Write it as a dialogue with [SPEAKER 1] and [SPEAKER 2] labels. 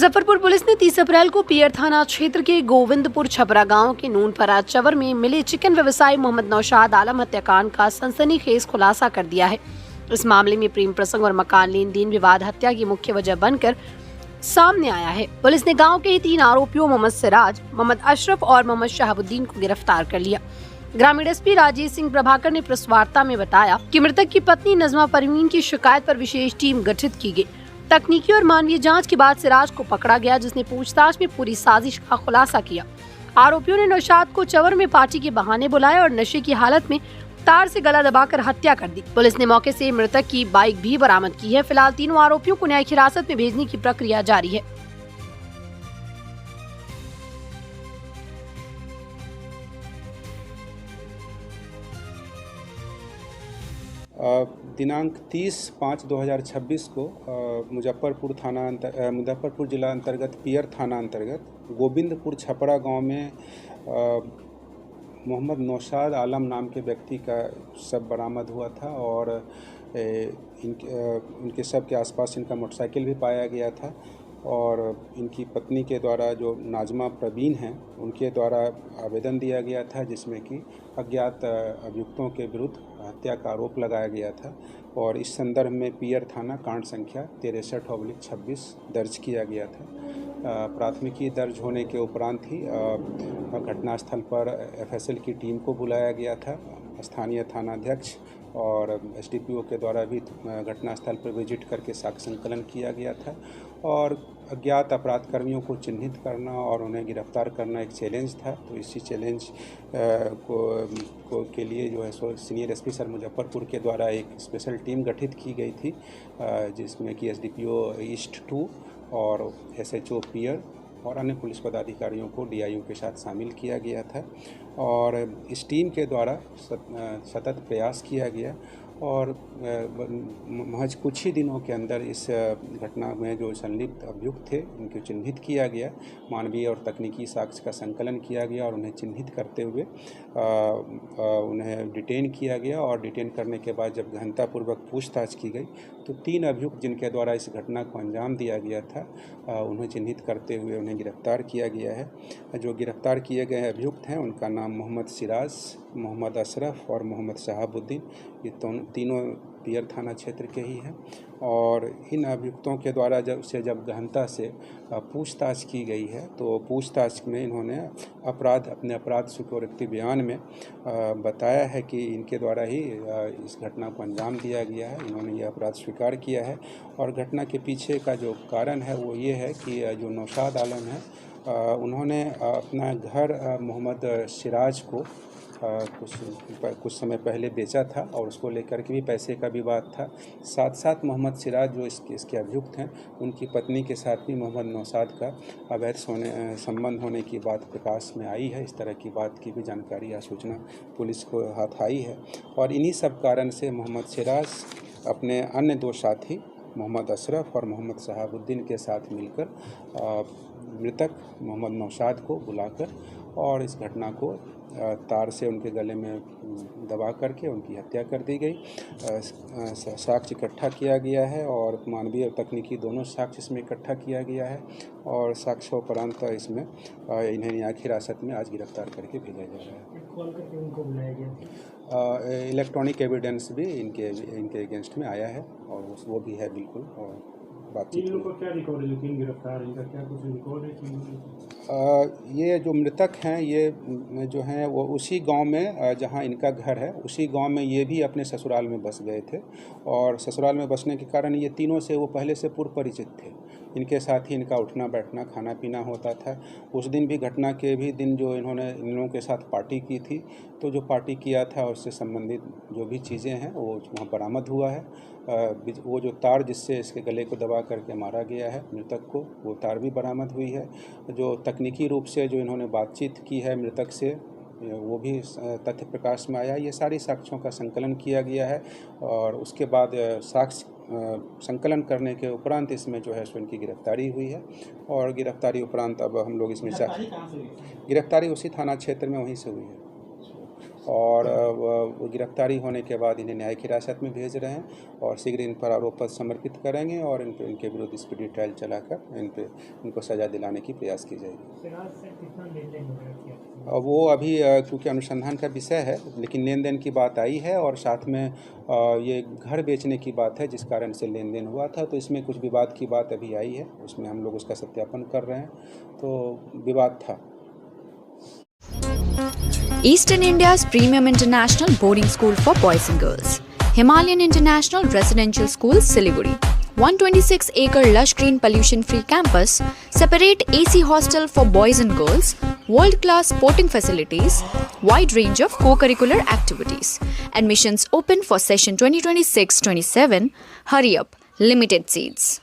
[SPEAKER 1] Muzaffarpur police ने 30 अप्रैल को पियर थाना क्षेत्र के गोविंदपुर छपरा गांव के नूनपरा चवर में मिले चिकन व्यवसायी मोहम्मद नौशाद आलम हत्याकांड का सनसनीखेज खुलासा कर दिया है। इस मामले में प्रेम प्रसंग और मकान लेन देन विवाद हत्या की मुख्य वजह बनकर सामने आया है। पुलिस ने गाँव के ही 3 आरोपियों मोहम्मद सिराज, मोहम्मद अशरफ और मोहम्मद शहाबुद्दीन को गिरफ्तार कर लिया। ग्रामीण एसपी राजेश सिंह प्रभाकर ने प्रेस वार्ता में बताया कि मृतक की पत्नी नजमा परवीन की शिकायत पर विशेष टीम गठित की गई। तकनीकी और मानवीय जांच के बाद सिराज को पकड़ा गया, जिसने पूछताछ में पूरी साजिश का खुलासा किया। आरोपियों ने नौशाद को चवर में पार्टी के बहाने बुलाया और नशे की हालत में तार से गला दबाकर हत्या कर दी। पुलिस ने मौके से मृतक की बाइक भी बरामद की है। फिलहाल तीनों आरोपियों को न्यायिक हिरासत में भेजने की प्रक्रिया जारी है।
[SPEAKER 2] दिनांक 30/5/2026 को मुजफ्फरपुर जिला अंतर्गत पियर थाना अंतर्गत गोविंदपुर छपरा गांव में मोहम्मद नौशाद आलम नाम के व्यक्ति का शव बरामद हुआ था और इनके शव के आसपास इनका मोटरसाइकिल भी पाया गया था और इनकी पत्नी के द्वारा जो नजमा परवीन हैं उनके द्वारा आवेदन दिया गया था, जिसमें कि अज्ञात अभियुक्तों के विरुद्ध हत्या का आरोप लगाया गया था और इस संदर्भ में पियर थाना कांड संख्या 63/26 दर्ज किया गया था। प्राथमिकी दर्ज होने के उपरांत ही घटनास्थल पर एफएसएल की टीम को बुलाया गया था। स्थानीय थानाध्यक्ष और एसडीपीओ के द्वारा भी घटनास्थल पर विजिट करके साक्ष्य संकलन किया गया था और अज्ञात अपराध कर्मियों को चिन्हित करना और उन्हें गिरफ्तार करना एक चैलेंज था। तो इसी चैलेंज के लिए जो है so senior SP sir Muzaffarpur के द्वारा एक स्पेशल टीम गठित की गई थी, जिसमें कि एसडीपीओ ईस्ट 2 और एसएचओ पियर और अन्य पुलिस पदाधिकारियों को डीआईओ के साथ शामिल किया गया था और इस टीम के द्वारा सतत प्रयास किया गया और महज कुछ ही दिनों के अंदर इस घटना में जो संलिप्त अभियुक्त थे उनको चिन्हित किया गया। मानवीय और तकनीकी साक्ष्य का संकलन किया गया और उन्हें चिन्हित करते हुए उन्हें डिटेन किया गया और डिटेन करने के बाद जब गहनतापूर्वक पूछताछ की गई तो 3 अभियुक्त जिनके द्वारा इस घटना को अंजाम दिया गया था उन्हें चिन्हित करते हुए उन्हें गिरफ्तार किया गया है। जो गिरफ्तार किए गए अभियुक्त हैं उनका नाम मोहम्मद सिराज, मोहम्मद अशरफ और मोहम्मद शहाबुद्दीन, ये तीनों पियर थाना क्षेत्र के ही हैं और इन अभियुक्तों के द्वारा जब गहनता से पूछताछ की गई है तो पूछताछ में इन्होंने अपने अपराध स्वीकारोक्ति बयान में बताया है कि इनके द्वारा ही इस घटना को अंजाम दिया गया है। इन्होंने ये अपराध स्वीकार किया है और घटना के पीछे का जो कारण है वो ये है कि जो नौशाद आलम है उन्होंने अपना घर मोहम्मद सिराज को कुछ समय पहले बेचा था और उसको लेकर के भी पैसे का विवाद था। साथ साथ मोहम्मद सिराज जो इसके अभियुक्त हैं उनकी पत्नी के साथ भी मोहम्मद नौशाद का अवैध संबंध होने की बात प्रकाश में आई है। इस तरह की बात की भी जानकारी या सूचना पुलिस को हाथ आई है और इन्हीं सब कारण से मोहम्मद सिराज अपने अन्य 2 साथी मोहम्मद अशरफ और मोहम्मद शहाबुद्दीन के साथ मिलकर मृतक मोहम्मद नौशाद को बुलाकर और इस घटना को तार से उनके गले में दबा करके उनकी हत्या कर दी गई। साक्ष्य इकट्ठा किया गया है और मानवीय और तकनीकी दोनों साक्ष्य इसमें इकट्ठा किया गया है और साक्ष्योपरांत इसमें इन्हें न्यायिक हिरासत में आज गिरफ्तार करके भेजा जा रहा है।
[SPEAKER 3] कॉल करके उनको बुलाया गया।
[SPEAKER 2] इलेक्ट्रॉनिक एविडेंस भी इनके अगेंस्ट में आया है और वो भी है बिल्कुल और बातचीत।
[SPEAKER 3] इन लोगों का क्या रिकॉर्ड है जो 3 गिरफ्तार, इनका क्या कुछ रिकॉर्ड है?
[SPEAKER 2] ये जो मृतक हैं ये जो हैं वो उसी गांव में जहां इनका घर है उसी गांव में ये भी अपने ससुराल में बस गए थे और ससुराल में बसने के कारण ये तीनों से वो पहले से पूर्व परिचित थे। इनके साथ ही इनका उठना बैठना खाना पीना होता था। उस दिन भी घटना के भी दिन जो इन्होंने इन लोगों के साथ पार्टी की थी तो जो पार्टी किया था उससे संबंधित जो भी चीज़ें हैं वो वहाँ बरामद हुआ है। वो जो तार जिससे इसके गले को दबा करके मारा गया है मृतक को, वो तार भी बरामद हुई है। जो तकनीकी रूप से जो इन्होंने बातचीत की है मृतक से वो भी तथ्य प्रकाश में आया। ये सारी साक्ष्यों का संकलन किया गया है और उसके बाद साक्ष्य संकलन करने के उपरांत इसमें जो है सो इनकी गिरफ्तारी हुई है और गिरफ्तारी उपरांत अब हम लोग इसमें गिरफ्तारी उसी थाना क्षेत्र में वहीं से हुई है। और वो गिरफ्तारी होने के बाद इन्हें न्यायिक हिरासत में भेज रहे हैं और शीघ्र इन पर आरोप पत्र समर्पित करेंगे और इनके विरुद्ध स्पीडी ट्रायल चलाकर इनको सज़ा दिलाने की प्रयास की जाएगी। वो अभी क्योंकि अनुसंधान का विषय है, लेकिन लेन देन की बात आई है और साथ में ये घर बेचने की बात है जिस कारण से लेन देन हुआ था, तो इसमें कुछ विवाद की बात अभी आई है, उसमें हम लोग उसका सत्यापन कर रहे हैं, तो विवाद था।
[SPEAKER 4] Eastern India's premium international boarding school for boys and girls. Himalayan International Residential School, Siliguri. 126-acre lush green pollution-free campus, separate AC hostel for boys and girls, world-class sporting facilities, wide range of co-curricular activities. Admissions open for session 2026-27. Hurry up, limited seats.